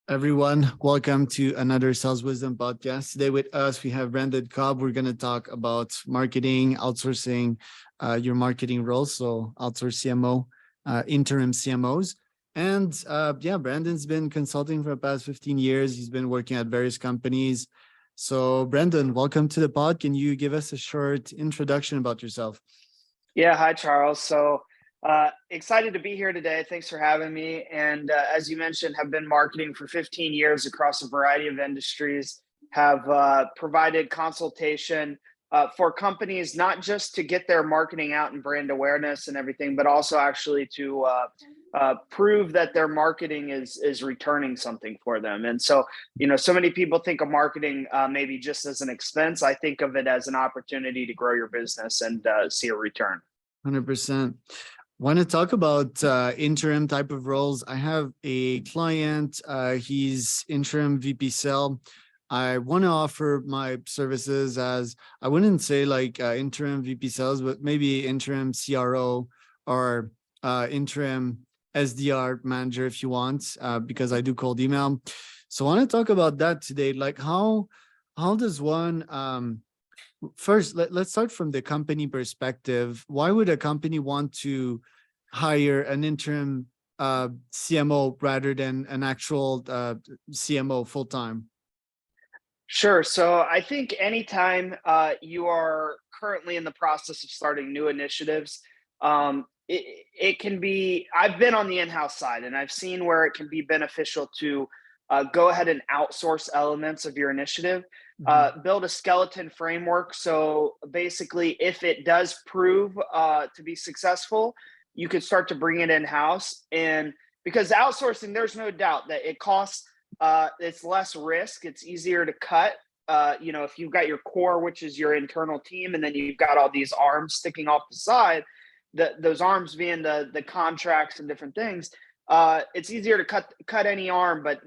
Everyone, welcome to another Sales Wisdom podcast. Today with us, we have Branden Cobb. We're going to talk about marketing, outsourcing your marketing roles. So outsource CMO, interim CMOs. And Branden's been consulting for the past 15 years. He's been working at various companies. So Branden, welcome to the pod. Can you give us a short introduction about yourself? Yeah, hi, Charles. So excited to be here today. Thanks for having me. And as you mentioned, have been marketing for 15 years across a variety of industries, have provided consultation for companies, not just to get their marketing out and brand awareness and everything, but also actually to prove that their marketing is returning something for them. And so, so many people think of marketing maybe just as an expense. I think of it as an opportunity to grow your business and see a return. 100%. Want to talk about interim type of roles. I have a client, he's interim VP Sell. I want to offer my services as, I wouldn't say like interim VP Sales, but maybe interim CRO or interim SDR manager if you want, because I do cold email. So I want to talk about that today. Like how does one, first, let's start from the company perspective. Why would a company want to hire an interim CMO rather than an actual CMO full-time? Sure. So I think anytime you are currently in the process of starting new initiatives, it can be, I've been on the in-house side and I've seen where it can be beneficial to go ahead and outsource elements of your initiative, build a skeleton framework. So basically, if it does prove to be successful, you could start to bring it in-house. And because outsourcing, there's no doubt that it costs, it's less risk. It's easier to cut. If you've got your core, which is your internal team, and then you've got all these arms sticking off the side, those arms being the contracts and different things, it's easier to cut any arm, but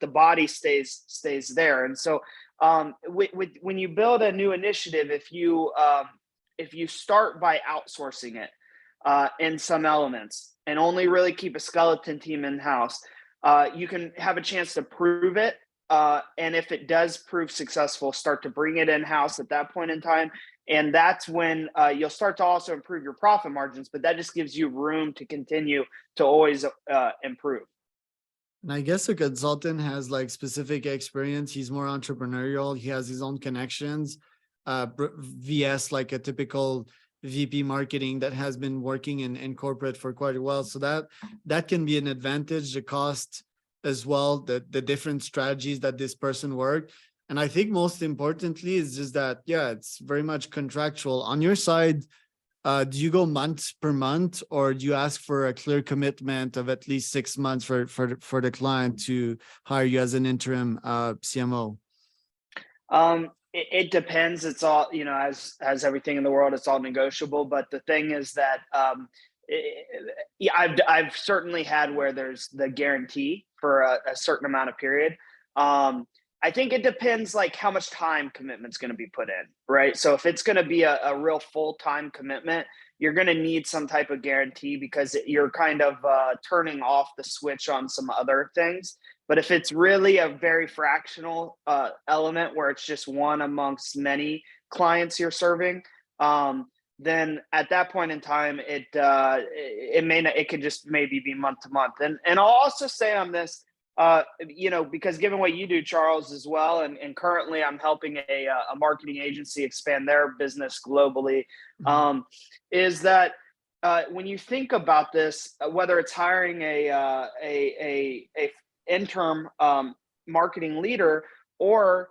the body stays there. And so when you build a new initiative, if you start by outsourcing it in some elements and only really keep a skeleton team in-house, you can have a chance to prove it. And if it does prove successful, start to bring it in-house at that point in time. And that's when you'll start to also improve your profit margins, but that just gives you room to continue to always improve. And I guess a consultant has like specific experience. He's more entrepreneurial. He has his own connections, VS like a typical VP marketing that has been working in corporate for quite a while. So that can be an advantage, the cost as well, the different strategies that this person worked. And I think most importantly is just that, yeah, it's very much contractual. On your side, do you go month per month, or do you ask for a clear commitment of at least 6 months for the client to hire you as an interim CMO? It depends. It's all, as everything in the world, it's all negotiable. But the thing is that I've certainly had where there's the guarantee for a certain amount of period. I think it depends like how much time commitment's going to be put in, right? So if it's going to be a real full-time commitment, you're going to need some type of guarantee because you're kind of turning off the switch on some other things. But if it's really a very fractional element where it's just one amongst many clients you're serving, then at that point in time, it could just maybe be month to month. And I'll also say on this, because given what you do, Charles, as well, and currently I'm helping a marketing agency expand their business globally, is that when you think about this, whether it's hiring a interim marketing leader or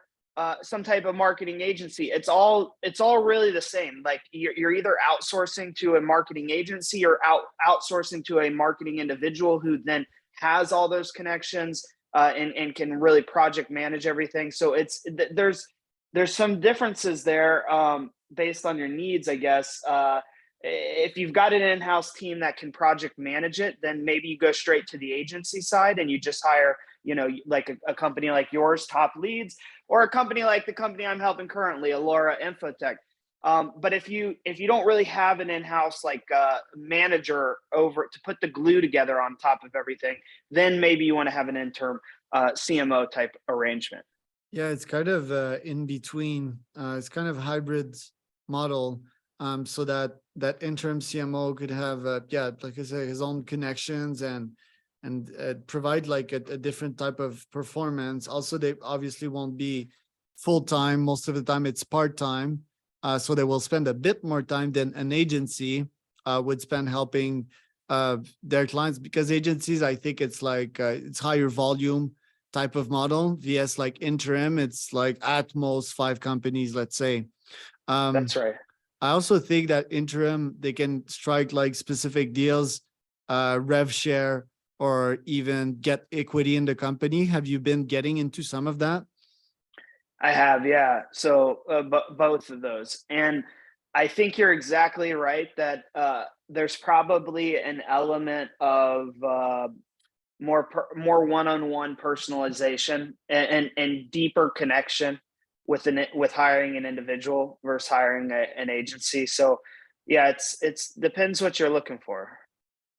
some type of marketing agency, it's all really the same. Like you're either outsourcing to a marketing agency or outsourcing to a marketing individual who then has all those connections and can really project manage everything. So there's some differences there based on your needs, I guess. If you've got an in-house team that can project manage it, then maybe you go straight to the agency side and you just hire, like a company like yours, Top Leads, or a company like the company I'm helping currently, Allura Infotech. But if you don't really have an in-house like manager over to put the glue together on top of everything, then maybe you want to have an interim CMO type arrangement. Yeah, it's kind of in between. It's kind of hybrid model, so that that interim CMO could have, yeah, like I said, his own connections and provide like a different type of performance. Also, they obviously won't be full time. Most of the time, it's part time. So they will spend a bit more time than an agency would spend helping their clients, because agencies, I think it's like it's higher volume type of model. VS like interim, it's like at most 5 companies, let's say. That's right. I also think that interim, they can strike like specific deals, rev share, or even get equity in the company. Have you been getting into some of that? I have, yeah. So both of those, and I think you're exactly right that there's probably an element of more one-on-one personalization and deeper connection with hiring an individual versus hiring an agency. So yeah, it's depends what you're looking for.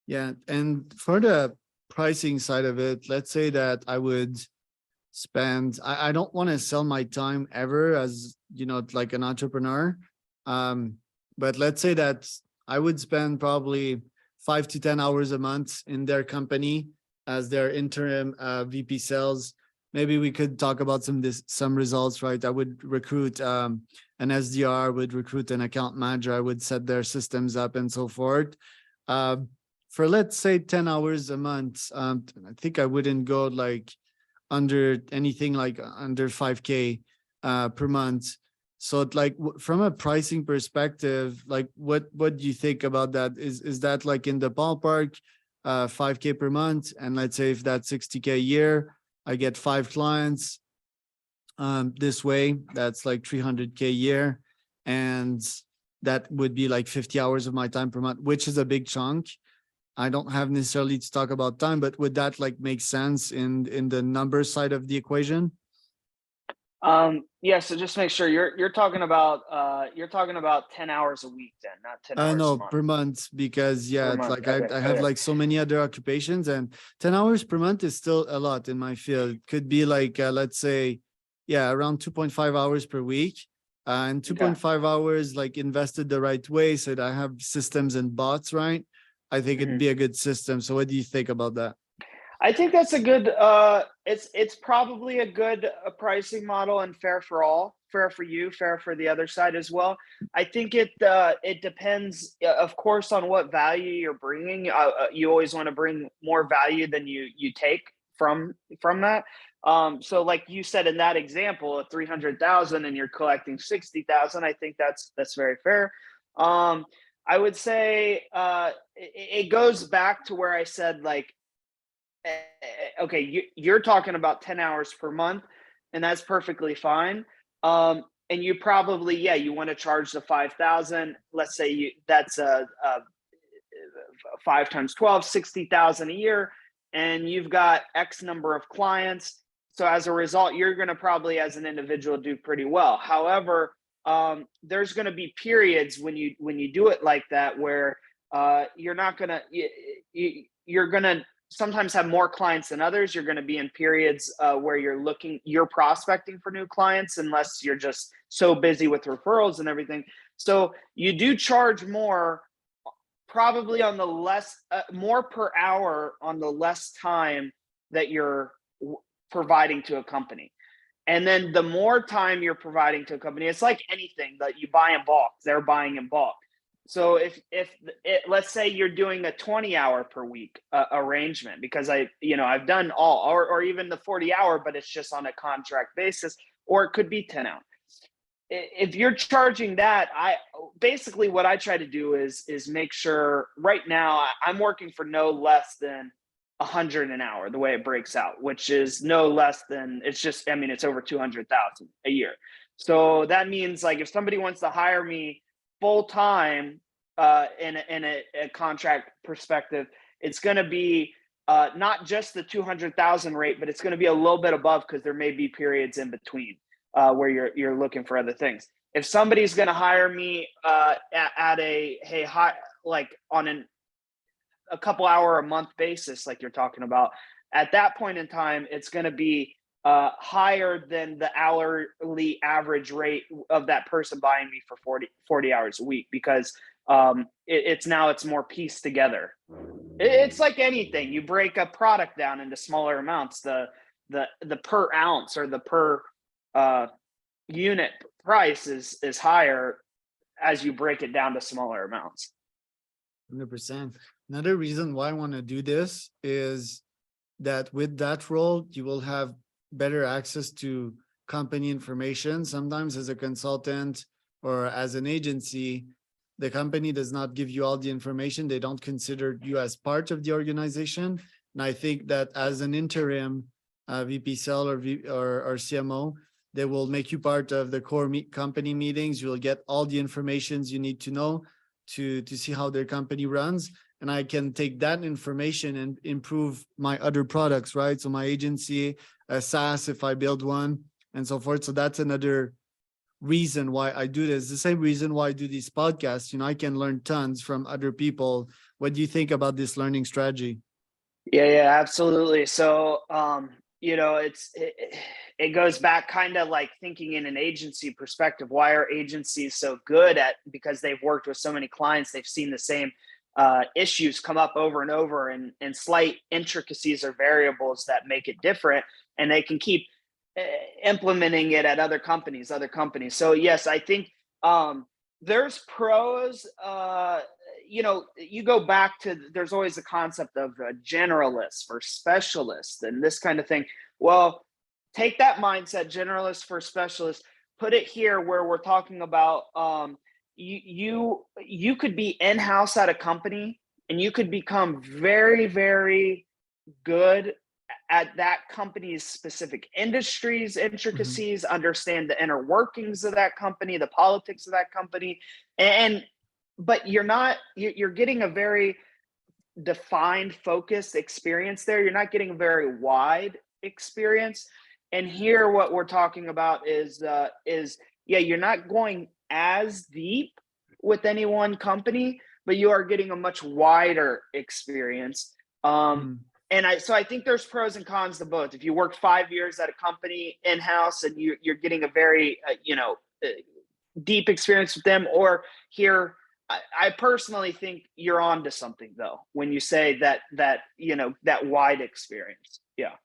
Yeah. And for the pricing side of it, let's say that I would spend, I don't want to sell my time ever as, like an entrepreneur. Um, but let's say that I would spend probably 5 to 10 hours a month in their company as their interim VP sales. Maybe we could talk about some results, right? I would recruit an SDR, would recruit an account manager, I would set their systems up and so forth. Um, for let's say 10 hours a month, I think I wouldn't go like under anything like under 5K per month. So like from a pricing perspective, like what do you think about that? Is that like in the ballpark, 5K per month? And let's say if that's 60K a year, I get 5 clients this way, that's like 300K a year. And that would be like 50 hours of my time per month, which is a big chunk. I don't have necessarily to talk about time, but would that like make sense in the number side of the equation? Yeah, so just make sure you're talking about 10 hours a week then, not 10 hours a No, month per month, because per yeah, it's month. like Okay, I have okay. like so many other occupations, and 10 hours per month is still a lot in my field. Could be like, let's say, yeah, around 2.5 hours per week. And Okay. 2.5 hours, like invested the right way, so that I have systems and bots, right? I think it'd Mhm. be a good system. So what do you think about that? I think that's a good it's probably a good pricing model and fair for all, fair for you, fair for the other side as well. I think it depends of course on what value you're bringing. You always want to bring more value than you take from that. So like you said in that example, 300,000 and you're collecting 60,000, I think that's very fair. I would say it goes back to where I said like okay, you're talking about 10 hours per month, and that's perfectly fine. And you probably, yeah, you want to charge the 5,000. Let's say that's a 5 times 12, 60,000 a year, and you've got X number of clients. So as a result, you're going to probably, as an individual, do pretty well. However, there's going to be periods when you do it like that where you're not going to you're going to sometimes have more clients than others. You're going to be in periods where you're prospecting for new clients, unless you're just so busy with referrals and everything. So you do charge more, probably on the less, more per hour on the less time that you're providing to a company. And then the more time you're providing to a company, it's like anything that you buy in bulk, they're buying in bulk. So let's say you're doing a 20-hour per week arrangement, because I've done all, or even the 40-hour, but it's just on a contract basis, or it could be 10 hours. If you're charging that, I basically what I try to do is make sure right now I'm working for no less than 100 an hour, the way it breaks out, which is no less than, it's just, I mean, it's over 200,000 a year. So that means like if somebody wants to hire me full time in a contract perspective, it's going to be not just the 200,000 rate, but it's going to be a little bit above, because there may be periods in between where you're looking for other things. If somebody's going to hire me at a like on a couple hour a month basis, like you're talking about, at that point in time, it's going to be higher than the hourly average rate of that person buying me for 40 hours a week, because it's more pieced together. It's like anything. You break a product down into smaller amounts. The per ounce or the per unit price is higher as you break it down to smaller amounts. 100%. Another reason why I want to do this is that with that role, you will have better access to company information. Sometimes as a consultant or as an agency, the company does not give you all the information. They don't consider you as part of the organization. And I think that as an interim VP Sell or CMO, they will make you part of the core company meetings. You'll get all the information you need to know to see how their company runs. And I can take that information and improve my other products, right? So my agency, SaaS, if I build one, and so forth. So that's another reason why I do this. The same reason why I do these podcasts. I can learn tons from other people. What do you think about this learning strategy? Yeah, absolutely. So, it goes back kind of like thinking in an agency perspective. Why are agencies so good at, because they've worked with so many clients, they've seen the same issues come up over and over, and slight intricacies or variables that make it different, and they can keep implementing it at other companies. So yes, I think there's pros. You go back to, there's always the concept of a generalist for specialist and this kind of thing. Well, take that mindset, generalist for specialist, put it here where we're talking about you could be in-house at a company and you could become very, very good at that company's specific industries, intricacies, understand the inner workings of that company, the politics of that company. But you're getting a very defined, focused experience there. You're not getting a very wide experience. And here, what we're talking about is you're not going as deep with any one company, but you are getting a much wider experience. So I think there's pros and cons to both. If you work 5 years at a company in-house and you're getting a very deep experience with them, or here, I personally think you're on to something though when you say that wide experience. Yeah.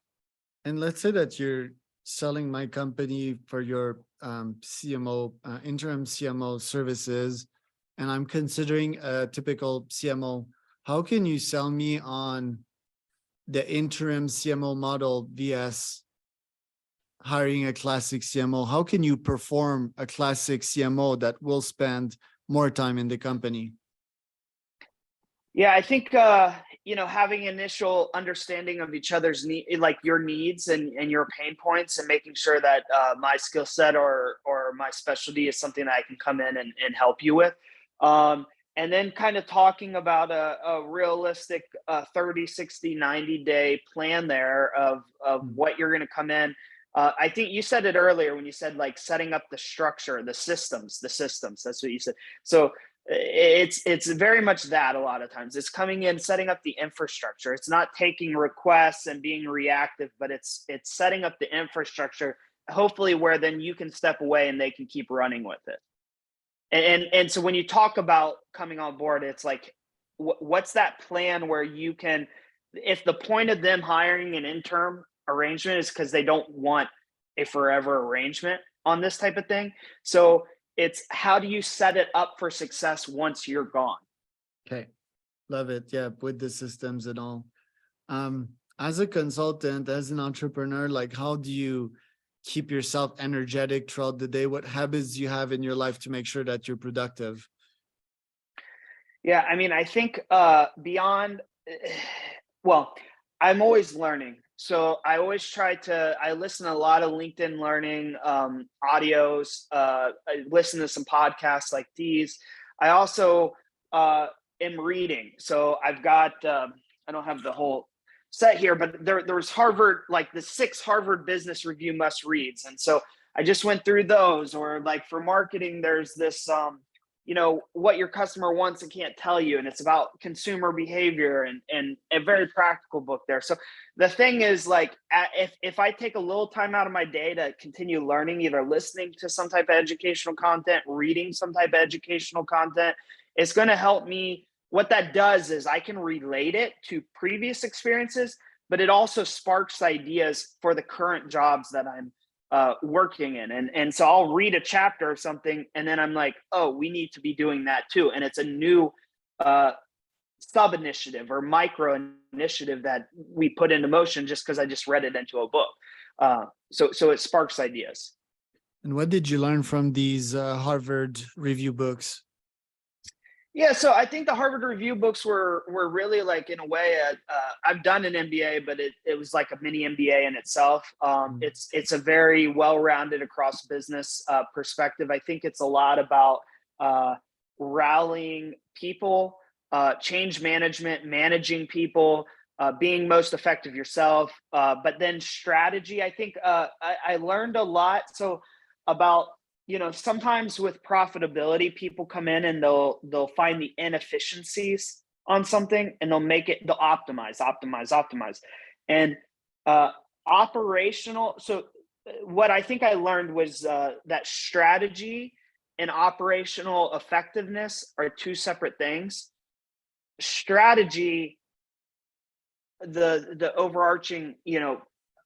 And let's say that you're selling my company for your CMO, interim CMO services, and I'm considering a typical CMO. How can you sell me on the interim CMO model vs hiring a classic CMO? How can you perform a classic CMO that will spend more time in the company? Yeah, I think having initial understanding of each other's like your needs and your pain points, and making sure that my skill set or my specialty is something that I can come in and help you with. And then kind of talking about a realistic 30, 60, 90-day plan there of what you're going to come in. I think you said it earlier when you said like setting up the structure, the systems, that's what you said. So it's very much that. A lot of times it's coming in, setting up the infrastructure. It's not taking requests and being reactive, but it's setting up the infrastructure, hopefully where then you can step away and they can keep running with it. And so when you talk about coming on board, it's like, what's that plan where you can, if the point of them hiring an interim arrangement is because they don't want a forever arrangement on this type of thing. So it's, how do you set it up for success once you're gone? Okay. Love it. Yeah. With the systems and all. As a consultant, as an entrepreneur, like how do you keep yourself energetic throughout the day? What habits do you have in your life to make sure that you're productive? Yeah. I mean, I think beyond, I'm always learning. So I always I listen to a lot of LinkedIn learning audios. I listen to some podcasts like these. I also am reading. So I've got, I don't have the whole set here, but there was Harvard, like the 6 Harvard Business Review must reads. And so I just went through those. Or like for marketing, there's this, what your customer wants and can't tell you. And it's about consumer behavior, and a very practical book there. So the thing is, like, if I take a little time out of my day to continue learning, either listening to some type of educational content, reading some type of educational content, it's going to help me. What that does is I can relate it to previous experiences, but it also sparks ideas for the current jobs that I'm working in. And so I'll read a chapter of something, and then I'm like, oh, we need to be doing that too. And it's a new sub initiative or micro initiative that we put into motion just because I just read it into a book. So it sparks ideas. And what did you learn from these Harvard review books? Yeah, so I think the Harvard Review books were really, like, in a way, I've done an MBA, but it was like a mini MBA in itself. It's a very well-rounded across business perspective. I think it's a lot about rallying people, change management, managing people, being most effective yourself, but then strategy. I think I learned a lot. So about, sometimes with profitability, people come in and they'll find the inefficiencies on something, and they'll optimize. And operational. So what I think I learned was that strategy and operational effectiveness are two separate things. Strategy, the overarching,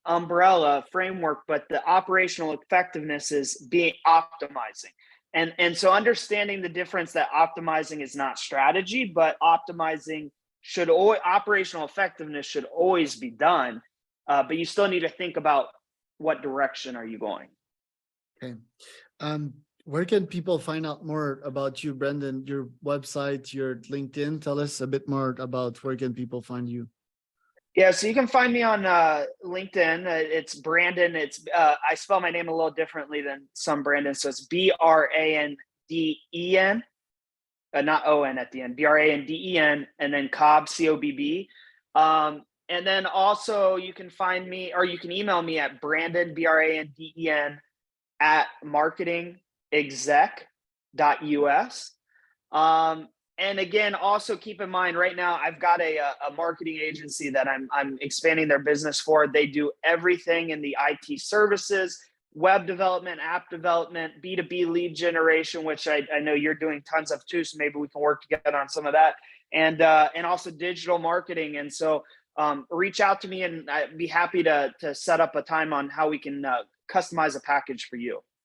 umbrella framework, but the operational effectiveness is being optimizing. And so understanding the difference, that optimizing is not strategy, but optimizing operational effectiveness should always be done. But you still need to think about what direction are you going. Okay. Where can people find out more about you, Branden? Your website, your LinkedIn? Tell us a bit more about where can people find you. Yeah, so you can find me on LinkedIn. It's Branden. I spell my name a little differently than some Branden, so it's Branden, not O-N at the end. Branden, and then Cobb, Cobb. And then also you can find me, or you can email me at Branden, Branden at marketingexec.us. And again, also keep in mind, right now I've got a marketing agency that I'm expanding their business for. They do everything in the IT services, web development, app development, B2B lead generation, which I know you're doing tons of too. So maybe we can work together on some of that, and also digital marketing. And so reach out to me, and I'd be happy to set up a time on how we can customize a package for you.